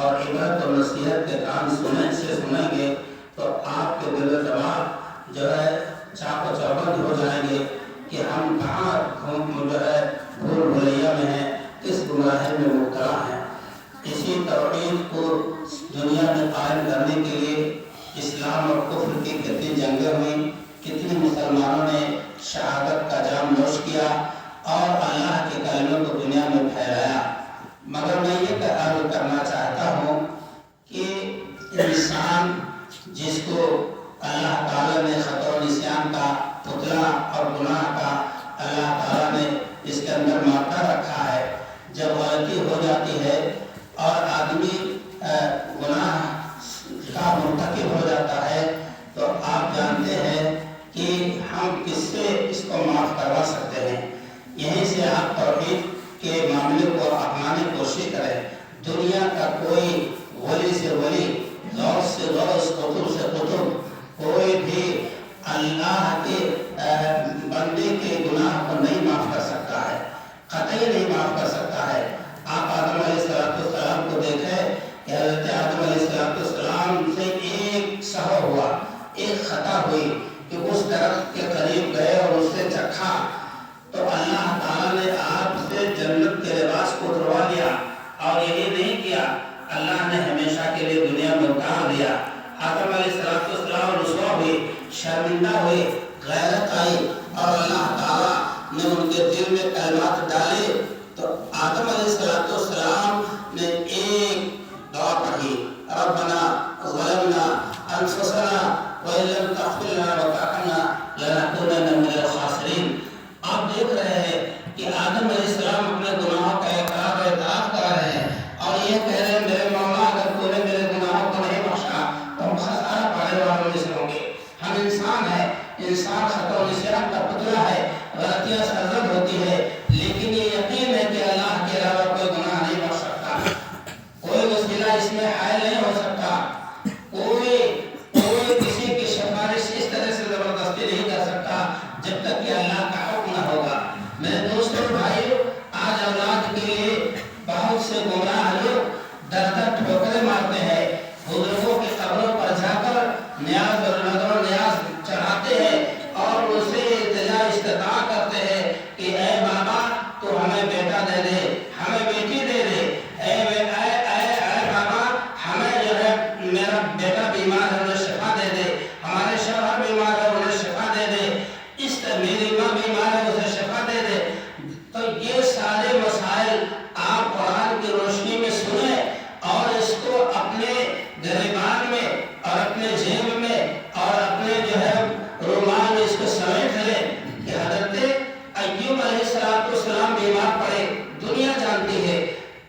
اور عبرت اور نصیحت کے کام سنیں گے تو آپ کے دل و دماغ جو ہے چاق و چوبند ہو جائیں گے کہ ہم کہاں بھول بھلیا میں ہیں، کس گمراہی میں مبتلا ہیں۔ اسی توحید کو دنیا میں قائم کرنے کے لیے اسلام اور کفر کی کتنی جنگیں ہوئیں، کتنی مسلمانوں نے شہادت کا جام نوش کیا اور اللہ کے کلمے کو دنیا میں پھیلایا۔ مگر میں یہ عرض کرنا چاہتا ہوں کہ انسان جس کو اللہ تعالیٰ نے خطا و نسیان کا پتلا اور گناہ کا اللہ تعالیٰ نے اس کے اندر مادہ رکھا ہے، جب غلطی ہو جاتی ہے اور آدمی گناہ کا مرتکب ہو جاتا ہے تو آپ جانتے ہیں کہ ہم کس سے اس کو معاف کروا سکتے ہیں۔ یہیں سے آپ توحید کے معاملے کو اپنانے کی کوشش کریں۔ دنیا کا کوئی ولی سے ولی، غوث سے غوث، قطب سے قطب، کوئی بھی اللہ کے بندے کے گناہ کو نہیں معاف کر سکتا ہے، قطعی نہیں معاف کر سکتا ہے۔ آپ آدم علیہ السلام کو دیکھیں کہ حضرت آدم علیہ السلام سے ایک سہو ہوا، ایک خطا ہوئی کہ اس درخت کے قریب گئے اور اس سے چکھا تو اللہ تعالیٰ نے آپ سے جنت کے لباس کو اتروا لیا، اور یہی نہیں کیا، اللہ نے ہمیشہ کے لیے دنیا میں اتار دیا۔ آدم علیہ السلام رسوا ہوئے، شرمندہ ہوئے، غیرت آئی اور اللہ تعالیٰ نے ان کے دل میں کلمات ڈالے تو آدم علیہ السلام نے ایک دعا پڑھی، ربنا ظلمنا انفسنا وان لم تغفر لنا وترحمنا لنکونن من الخاسرین۔ آپ دیکھ رہے ہیں کہ آدم علیہ السلام اپنے گناہوں کا اقرار و اعتراف کر رہے ہیں اور یہ کہہ رہے ہیں میرے مولا اگر تو نے میرے گناہوں کو نہیں بخشا تو ہم خسارہ پانے والوں میں سے ہوں گے۔ ہم انسان ہیں، انسان خطا و نسیان کا پتلا ہے، غلطیاں سرزد ہوتی ہے، لیکن یہ یقین ہے کہ اللہ کے علاوہ کوئی گناہ نہیں بخش سکتا، کوئی وسیلہ اس میں حائل نہیں ہو سکتا، کوئی کسی کی سفارش اس طرح سے زبردستی نہیں کر سکتا جب تک کہ اللہ کا حکم نہ ہوگا۔ میرے دوستوں بھائیو، آج اولاد کے لیے بہت سے گمراہ لوگ در در ٹھوکریں مارتے ہیں، بزرگوں کی قبروں پر جا کر نیاز اور نظر و نیاز چڑھاتے ہیں اور ان سے التجا استدعا کرتے ہیں کہ اے بابا تو ہمیں بیٹا دے دے، ہمیں بیٹی دے دے، اے بابا ہمیں جو ہے میرا بیٹا بیمار ہے انہیں شفا دے دے، ہمارے شوہر بیمار ہے انہیں شفا دے دے، میری ماں بیمار ہے اسے شفا دے دے۔ تو یہ سارے مسائل آپ قرآن کی روشنی میں سنیں اور اس کو اپنے گریبان میں اور اپنے جیب میں اور اپنے جو ہے رومال میں اس کو سمیٹ لیں کہ حضرت ایوب علیہ السلام بیمار پڑے، دنیا جانتی ہے،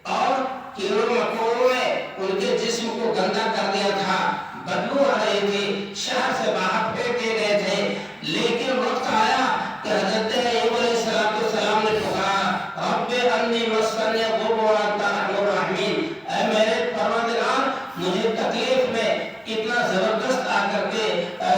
اور کیڑوں مکوڑوں نے ان کے جسم کو گندا کر دیا تھا، بدبو آ رہی تھی، شہر سے باہر پھینک دیے گئے تھے، لیکن وقت آیا کہ حضرت ایوب علیہ السلام نے پکارا رب انی مسنی الضر وانت ارحم الراحمین، اے میرے پروردگار مجھے تکلیف میں اتنا زبردست آ کر کے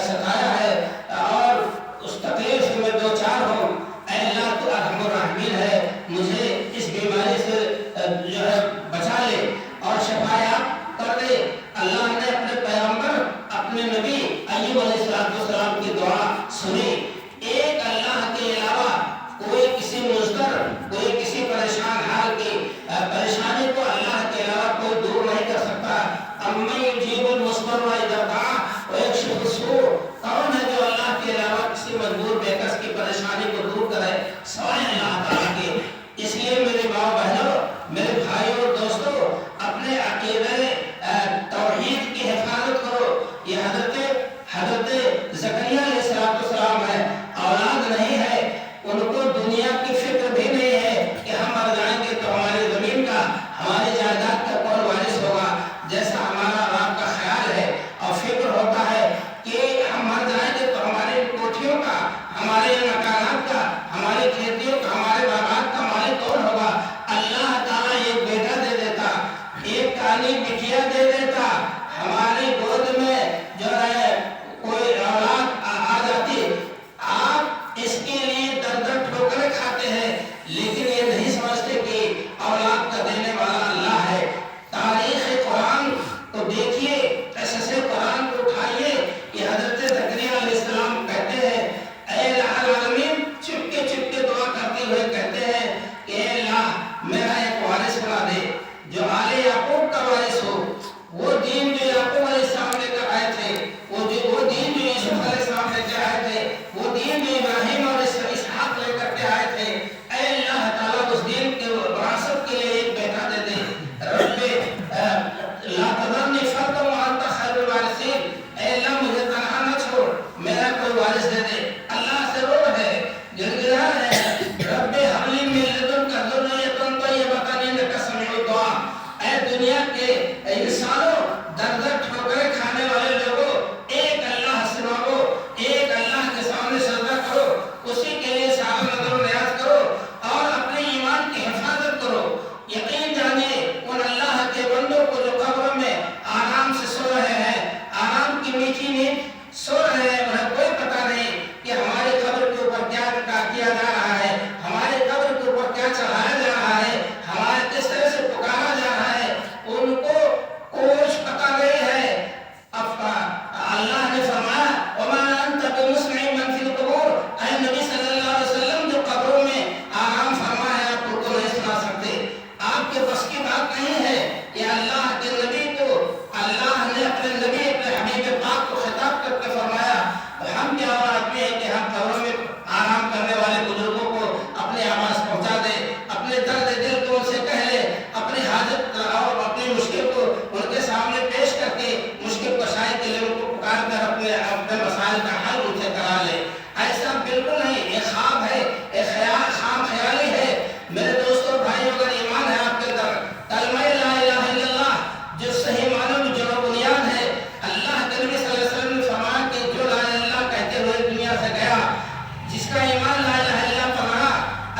ستایا ہے اور اس تکلیف سے میں دو چار ہوں، اے اللہ تو ارحم الراحمین ہے، مجھے اس بیماری سے جو ہے بچا لے اور شفایاب کر دے۔ اللہ نے اپنے پیغمبر اپنے نبی ایوب علیہ السلام کی دعا سنی۔ ایک اللہ کے علاوہ کوئی کسی مضطر، کوئی کسی پریشان حال کی پریشانی کو اللہ کے علاوہ کوئی دور نہیں کر سکتا۔ امن یجیب المضطر اذا دعا ویکشف السوء، کون ہے جو اللہ کے علاوہ کسی مجبور بے کس کی پریشانی کو دور کرے سوائے اللہ تعالیٰ کے۔ اس لیے میرے ماں بہنوں، میرے بھائیوں اور دوستوں، اپنے عقیدے توحید کی حفاظت کرو۔ یہ حضرت زکریا علیہ السلام ہے، اولاد نہیں ہے، ان کو دنیا کی فکر بھی نہیں ہے کہ ہم مر جائیں گے تو ہماری زمین کا، ہماری جائیداد کا کون وارث ہوگا، جیسا ہمارا آپ کا خیال ہے اور فکر ہوتا ہے کہ ہم مر جائیں گے تو ہماری کوٹھیوں کا، ہمارے مکانات کا، ہماری کھیتیوں کا، ہمارے باغات کا مالک کون ہوگا۔ اللہ تعالیٰ ایک بیٹا دے دیتا، ایک کانی بٹیا دے دیتا، ہماری گود میں جو ہے کوئی اولاد آ جاتی، آپ اس کے لیے در در ٹھوکریں کھاتے ہیں لیکن یہ نہیں سمجھتے کہ اولاد کا دینے والا اللہ ہے۔ تاریخ قرآن دنیا کے انسانوں در در ٹھوکریں کھانے والے لوگوں ایک اللہ سے مانگو، ایک اللہ کے سامنے سجدہ کرو، اسی کے لیے سارا نظر و نیاز کرو اور اپنے ایمان کی حفاظت کرو۔ یقین جانیے ان اللہ کے بندوں کو جو قبر میں آرام سے سو رہے ہیں، آرام کی میٹھی نیند سو رہے ہیں، انہیں کوئی پتہ نہیں کہ ہمارے قبر کے اوپر کیا کیا جا رہا ہے، ہمارے قبر کے اوپر کیا چڑھایا جا رہا ہے، ہمارے کس طرح سے پکارا جا رہا ہے، ان کو کچھ پتہ نہیں ہے۔ اللہ نے فرمایا وَمَا أَنْتَ بِمُسْمِعٍ مَنْ فِي الْقُبُورِ، اے نبی صلی اللہ علیہ وسلم جو قبروں میں آرام فرما ہے آپ کو نہیں سنا سکتے، آپ کے بس کی بات نہیں ہے۔ یہ اللہ کے نبی کو اللہ نے اپنے نبی اپنے حبیب پاک کو خطاب کر کے فرمایا ہم کیا اور آدمی ہے کہ ہم قبروں میں آرام کرنے والے بزرگوں کو اپنی آواز پہنچا دے، اپنے درد دل کو ان سے کہہ لے، اپنی حاجت اور اپنی مشکل کو ان کے سامنے پیش کر کے مشکل کشائی کے لیے ان کو پکار کر اپنے مسائل کا حل ان سے کرا لے۔ ایسا بالکل نہیں، یہ خواب ہے، یہ خیال خام خیالی ہے۔ میرے دوستوں بھائیوں، اگر ایمان ہے آپ کے اندر، کلمہ لا الہ الا اللہ جو صحیح معنوں میں جڑ و بنیاد ہے، اللہ کے نبی صلی اللہ علیہ وسلم نے فرمایا کہ جو لا الہ الا اللہ کہتے ہوئے دنیا سے گیا، جس کا ایمان لا الہ الا اللہ پر رہا،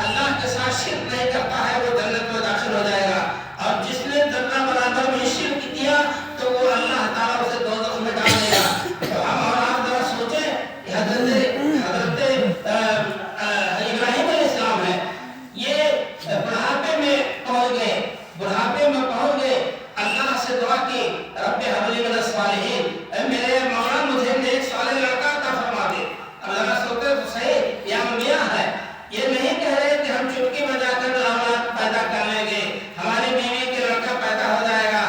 اللہ کے ساتھ شرک نہیں کرتا ہے، وہ جنت میں داخل ہو جائے گا، اور جس نے ذرہ برابر بھی شرک کیا تو وہ اللہ تعالیٰ اسے دوزخ میں ڈال دے گا۔ تو ہم اور آپ ذرا سوچیں کہ حضرت ابراہیم علیہ السلام ہے، یہ بڑھاپے میں پہنچ گئے، اللہ سے دعا کی رب ہب لی من الصالحین، اے میرے مولا مجھے نیک صالح لڑکا عطا فرما دے۔ اب ذرا سوچیں تو صحیح، یہ انبیاء ہے، یہ نہیں کہہ رہے کہ ہم چٹکی بجا کر اولاد پیدا کر لیں گے، ہماری بیوی کے لڑکا پیدا ہو جائے گا۔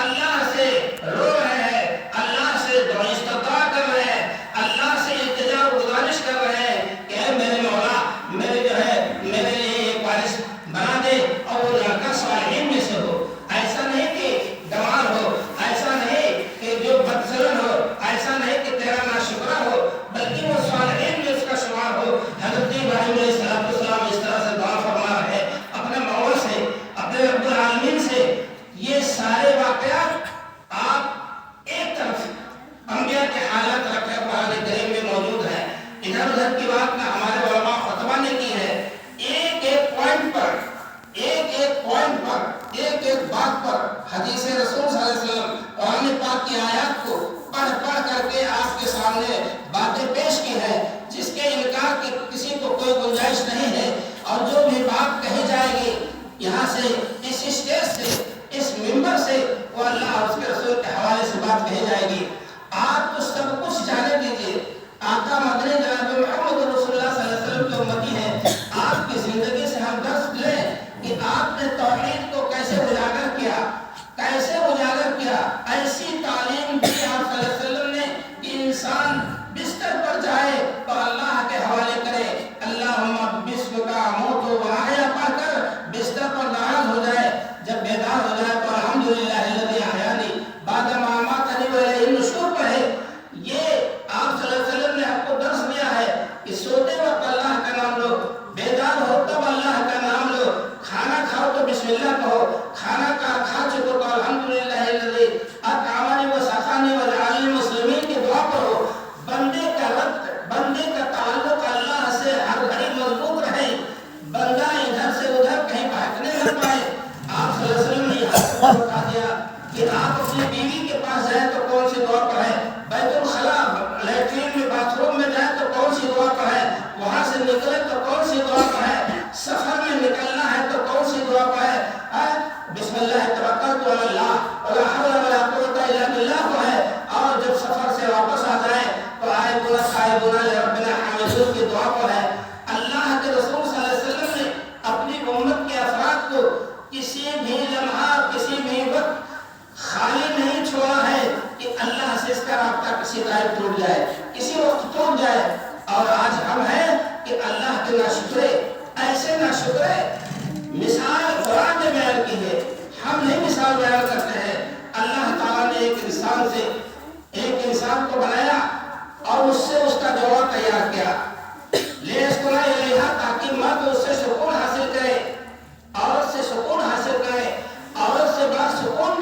اللہ سے رو رہے ہیں، اللہ سے دعا استغفار کر رہے ہیں، اللہ سے التجا و گزارش کر رہے ہیں کہ اے میرے مولا میرے میرے لیے ایک وارث بنا دے اور وہ لڑکا صالحین میں سے ہو۔ ایسا نہیں کہ گنوار ہو، ایسا نہیں کہ جو بدزلن ہو، ایسا نہیں کہ تیرا ناشکرا ہو، بلکہ وہ صالحین میں اس کا شمار ہو۔ حضرت ابراہیم علیہ السلام اس طرح سے دعا فرما رہے ہیں اپنے مولا سے، اپنے رب العالمین سے۔ یہ سارے واقعات آپ ایک طرف انبیاء کے حالات رکھے قرآن کریم میں موجود ہیں، ادھر ادھر کی بات نہ ہمارے علماء خطبہ نے کی ہے، ایک ایک پوائنٹ پر ایک ایک بات پر حدیث رسول صلی اللہ علیہ وسلم قرآن پاک کی آیات کو پڑھ کر کے آپ کے سامنے باتیں پیش کی ہے، جس کے انکار کی کسی کو کوئی گنجائش نہیں ہے، اور جو بھی بات کہی جائے گی یہاں سے اس اسٹیج سے اس ممبر سے وہ اللہ اور اس کے رسول کے حوالے سے بات کہی جائے گی۔ آپ تو سب کچھ جانے دیجیے، آقا مدنی جناب محمد رسول اللہ صلی اللہ علیہ وسلم کے امتی ہیں، آپ کی زندگی سے ہم درس لیں کہ آپ نے توحید کو کیسے اجاگر کیا، ایسی تعلیم دی آپ صلی اللہ علیہ وسلم نے کہ انسان بستر پر جائے تو اللہ کے حوالے کرے، اللہم بسمک اموت و احیا پڑھ کر بستر پر ناراض ہو جائے، جب بیدار ہو جائے تو الحمدللہ الذی احیانی بعد ما اماتنی والیہ النشور پڑھے۔ یہ آپ صلی اللہ علیہ وسلم نے آپ کو درس دیا ہے کہ سوتے وقت اللہ کا نام لو، بیدار ہو تب اللہ کا نام لو، کھانا کھاؤ تو بسم اللہ کہو، کھانا کھا چکو تو الحمدللہ الذی اطعمنی و سقانی و جعلنی مسلمین کی دعا کرو۔ بندے کا تعلق اللہ سے ہر گھڑی مضبوط رہے، بندہ ادھر سے ادھر کہیں بھٹکنے نہ پائے۔ آپ صلی اللہ علیہ وسلم نے یہ بتا دیا کہ آپ اپنی بیوی کے پاس جائیں تو کون سی دعا پڑھیں، بیت الخلا لیٹرین میں باتھ روم میں جائیں تو کون سی دعا پڑھیں، وہاں سے نکلے تو کون سی دعا پڑھیں، سفر میں نکلنا ہے تو کون سی دعا پڑھیں، بسم اللہ توکلت علی اللہ ولا حول ولا قوت الا باللہ کو ہے، اور جب سفر سے واپس آ جائیں تو آئبنا خائبنا لربنا حامدون کی دعا پڑھیں۔ اللہ کے رسول صلی اللہ علیہ وسلم نے اپنی امت کے افراد کو کسی بھی لمحہ کسی بھی وقت خالی نہیں چھوڑا ہے کہ اللہ سے اس کا رابطہ کسی طرح ٹوٹ جائے، کسی وقت ٹوٹ جائے۔ اور آج ہم ہیں کہ اللہ کے ناشکرے، ایسے ناشکرے، مثال قرآن نے بیان کی ہے، ہم نہیں مثال بیان کرتے ہیں۔ اللہ تعالیٰ نے ایک انسان کو بنایا اور اس سے اس کا جوڑا تیار کیا، لیسکنا الیہا تاکہ مرد اس سے سکون حاصل کرے، عورت سے سکون حاصل کرے، عورت سے بڑا سکون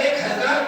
1000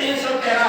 313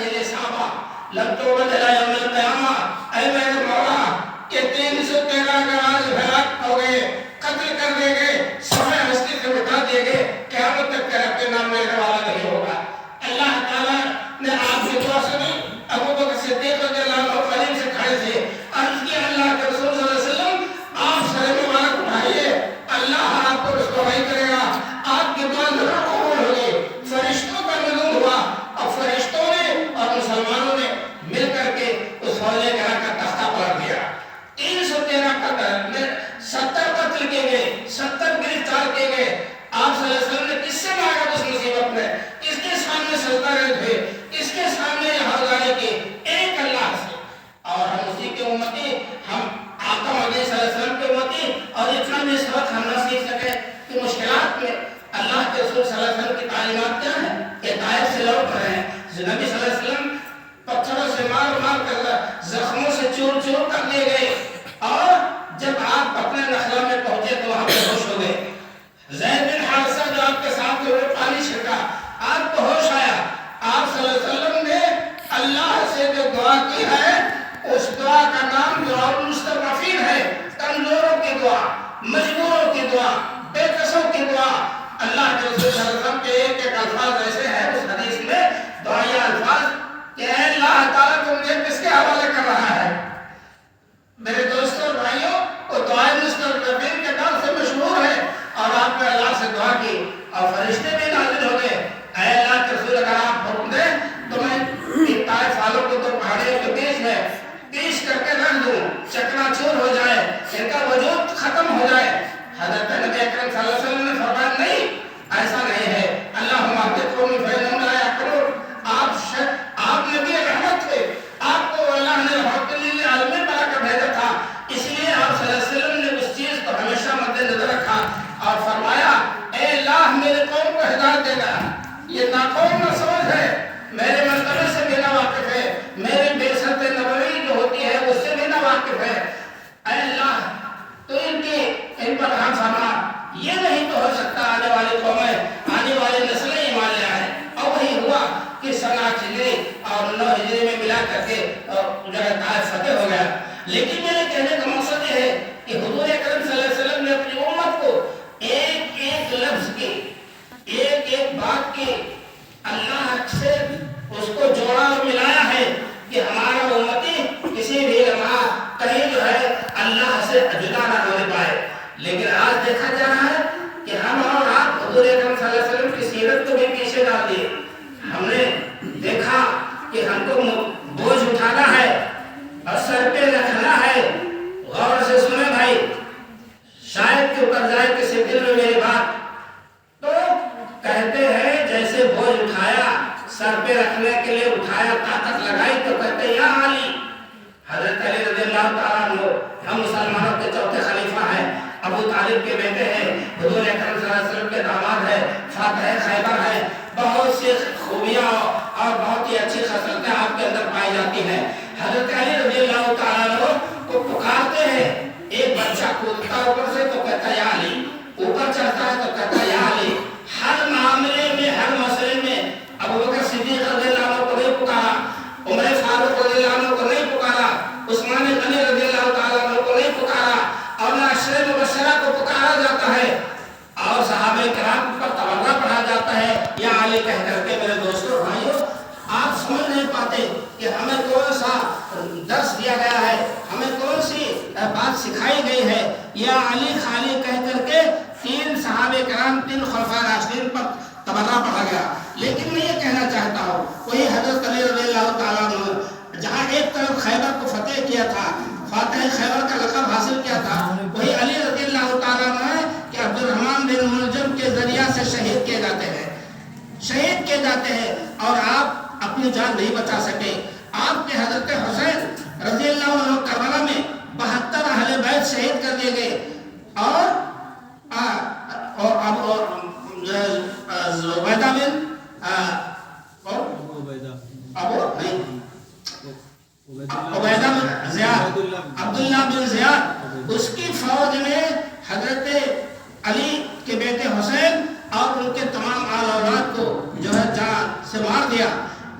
دل صحابہ لم توبد الى یوم القیامہ، اے میرے مولا کہ 313 کا آج ہلاک ہو گئے، قتل کر دیے گئے، صفحہ ہستی سے مٹا دیے گئے، قیامت تک تیرا کوئی نام لینے والا نہیں ہوگا۔ اللہ تعالیٰ نے آپ کی دعا سنی، ابو بکر صدیق رضی اللہ عنہ قریب سے کھڑے تھے، عرض کیا اللہ کے رسول صلی اللہ علیہ وسلم آپ سر مبارک اٹھائیے، اللہ آپ کو رسوائی کرے گا، آپ کی دعا ضرور قبول ہوگی۔ فرشتوں کا نزول ہوا اور فرشتوں نے اور مسلمانوں نے مل کر کے اس حوالے گرہ کا تختہ پلٹ دیا۔ 313 قتل میں 70 قتل کیے گئے، 70 گرفتار کیے گئے۔ آپ صلی اللہ علیہ وسلم نے کس سے مانگا اس مصیبت میں؟ کس کے سامنے سجدہ رہے تھے؟ کس کے سامنے حاضر کی؟ ایک اللہ سے۔ اور ہم اسی کے امتی، ہم آقا مدنی صلی اللہ علیہ وسلم کے امتی، اور اتنا بھی اس وقت ہم نہ سیکھ سکے کہ مشکلات میں اللہ کے رسول صلی اللہ علیہ وسلم کی تعلیمات کیا ہیں کہ طائف سے لوٹ رہے ہیں، نبی صلی اللہ علیہ وسلم پتھروں سے مار کر زخموں سے چور کر لیے گئے، اور جب آپ اپنے نخلا میں پہنچے تو وہاں پہ ہوش ہو گئے۔ زید بن حارثہ جو آپ کے ساتھ ہوئے پانی چھڑکا، آپ کو ہوش آیا، آپ صلی اللہ علیہ وسلم نے اللہ سے جو دعا کی ہے اس دعا کا نام دعا المستضعفین ہے، کمزوروں کی دعا، مجبوروں کی دعا، بے کسوں کی دعا۔ اللہ کے رسول صلی اللہ علیہ وسلم کے ایک الفاظ ایسے ہیں اس حدیث میں، دعائیہ الفاظ کہ اے اللہ تعالیٰ تم نے کس کے حوالے کر رہا ہے؟ میرے دوستوں اور بھائیوں، وہ دعائے مستضعفین کے نام سے مشہور ہے، اور آپ نے اللہ سے دعا کی اور فرشتے بھی نازل ہو گئے۔ اے اللہ کے رسول اگر آپ حکم دیں تو میں ان طائف والوں کو تو پہاڑیوں کے بیچ میں پیش کر کے رکھ دوں، چکنا چور ہو جائے، ان کا وجود ختم ہو جائے۔ حضرت نبی اکرم صلی اللہ علیہ وسلم نے فرمایا نہیں، ایسا نہیں ہے، اللہم اہدہم فإنہم لا یعقلون۔ آپ نبی رحمت تھے، آپ کو اللہ نے رحمت للعالمین بنا کر بھیجا تھا، اس لیے آپ صلی اللہ علیہ وسلم نے اس چیز کو ہمیشہ مد نظر رکھا اور فرمایا اے اللہ میرے قوم کو ہدایت دینا، یہ ناقوم نہ سمجھ ہے، میرے مرتبے سے بھی نہ واقف ہے، میری بعثت نبوی جو ہوتی ہے اس سے بھی نہ واقف ہے۔ اے اللہ تو ان پر رحم فرما، یہ نہیں تو ہو سکتا آنے والی قومیں، آنے والی نسلیں ایمان لے آئے۔ اور وہی ہوا کہ سنہ ہجری اور 9 ہجری میں ملا کر کے جو ہے طائف فتح ہو گیا۔ لیکن میرے کہنے کا مقصد یہ ہے کہ حضور اکرم صلی اللہ علیہ وسلم نے اپنی امت کو ایک ایک لفظ کی، ایک ایک بات کی اللہ سے اس کو جوڑا اور ملایا ہے کہ ہمارا امتی کسی بھی لمحہ کہیں جو ہے اللہ سے جدا نہ ہونے پائے۔ لیکن آج دیکھا جا رہا ہے کہ ہم اور آپ حضور اکرم صلی اللہ علیہ وسلم کی سیرت کو بھی پیچھے ڈال دیے۔ ہم نے دیکھا کہ ہم کو بوجھ اٹھانا ہے اور سر پہ رکھنا ہے۔ غور سے سنیں بھائی، شاید کہ اتر جائے کسی دل میں میری بات، تو کہتے ہیں جیسے بوجھ اٹھایا، سر پہ رکھنے کے لیے اٹھایا، طاقت لگائی تو کہتے یا علی۔ حضرت علی رضی اللہ تعالیٰ عنہ ہم مسلمانوں کے چوتھے خلیفہ ہیں، ابو طالب کے بیٹے ہیں، حضور اکرم صلی اللہ علیہ وسلم کے داماد ہیں، فاتح خیبر ہیں، بہت سی خوبیاں اور بہت ہی اچھی خصلتیں آپ کے اندر پائی جاتی ہیں۔ حضرت علی رضی اللہ تعالیٰ عنہ کو پکارتے ہیں، ایک بچہ کودتا اوپر سے تو کہتا یا علی، اوپر چڑھتا ہے تو کہتا یا علی۔ ہر معاملے میں، ہر مسئلے میں ابو بکر صدیق رضی اللہ عنہ کو نہیں پکارا، عمر فاروق رضی اللہ عنہ کو نہیں پکارا، عثمان غنی رضی اللہ تعالیٰ عنہ کو نہیں پکارا، اور نہ عشرہ مبشرہ کو پکارا جاتا ہے، اور صحابہ کرام پر تبرہ پڑھا جاتا ہے یا علی کہہ کر کے۔ میرے دوستوں بھائیوں، آپ سمجھ نہیں پاتے کہ ہمیں کون سا درس دیا گیا ہے، ہمیں کون سی بات سکھائی گئی ہے۔ یا علی خالی کہہ کر کے 3 صحابہ کرام، 3 خلفاء راشدین پر تبرہ پڑھا گیا۔ لیکن میں یہ کہنا چاہتا ہوں، وہی حضرت علی رضی اللہ تعالیٰ عنہ جہاں ایک طرف خیبر کو فتح کیا تھا، فاتح خیبر کا لقب حاصل کیا تھا، وہی علی رضی اللہ تعالیٰ عنہ ہے کہ عبد الرحمن بن ملجم کے ذریعہ سے شہید کیے جاتے ہیں، شہید کیے جاتے ہیں، اور آپ اپنی جان نہیں بچا سکے۔ آپ کے حضرت حسین رضی اللہ عنہ کربلا میں 72 اہل بیت شہید کر دیے گئے، اور عبیدہ بن عبیدہ بن زیاد، عبداللہ بن زیاد، اس کی فوج نے حضرت علی کے بیٹے حسین اور ان کے تمام آل اولاد کو جو ہے جان سے مار دیا۔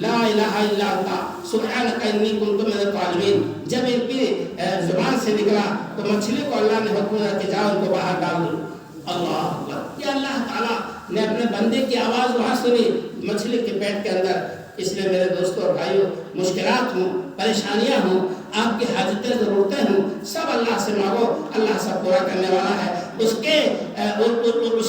لا الہ الا انت سبحانک انی کنت من الظالمین. جب ان کی زبان سے نکلا تو مچھلی کو اللہ نے حکم دیا کہ جاؤ ان کو باہر ڈال دو. اللہ اکبر. یہ اللہ تعالیٰ نے اپنے بندے کی آواز وہاں سنی مچھلی کے پیٹ کے اندر. اس لیے میرے دوستوں اور بھائیوں، مشکلات ہوں، پریشانیاں ہوں، آپ کی حاجتیں ضرورتیں ہوں، سب اللہ سے مانگو، اللہ سب پورا کرنے والا ہے. اس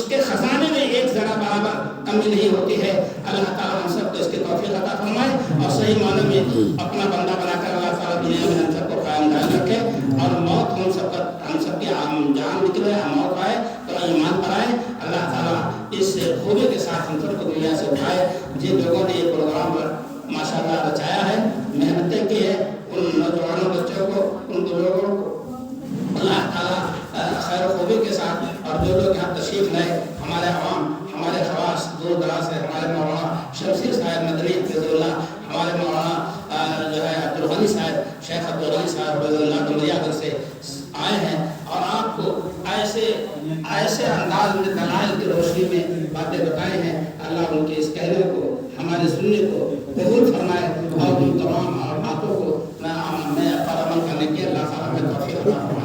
کے خزانے میں ایک ذرا برابر کمی نہیں ہوتی ہے. اللہ تعالیٰ ہم سب کو اس کی توفیق عطا فرمائے اور صحیح معنوں میں اپنا بندہ بنا کر اللہ تعالیٰ دنیا میں ہم سب کو قائم دائم رکھے. اور موت ہم سب کی جان نکلے، موت آئے تو ایمان پر آئے. اللہ تعالیٰ اس خوبی کے ساتھ ہم سب کو دنیا سے اٹھائے. جن لوگوں نے یہ پروگرام ماشاء اللہ رچایا ہے، محنتیں کی ہے، ان نوجوانوں بچوں کو، ان بزرگوں کو اللہ تعالیٰ خیر و خوبی کے ساتھ، اور جو لوگ یہاں تشریف لائے، ہمارے عوام، ہمارے خواص دور دراز سے، ہمارے مولانا شمشیر صاحب مدنی حفظ اللہ، ہمارے مولانا جو ہے عبدالغنی صاحب، شیخ عبدالغنی صاحب رضی اللہ ڈمریا گھر سے آئے ہیں اور آپ کو ایسے انداز میں دلائل کی روشنی میں باتیں بتائے ہیں. اللہ ان کے اس کہنے کو، ہمارے سننے کو قبول فرمائے اور ان تمام باتوں کو میں پر عمل کرنے کی اللہ تعالیٰ میں توفیق عطا فرمائے.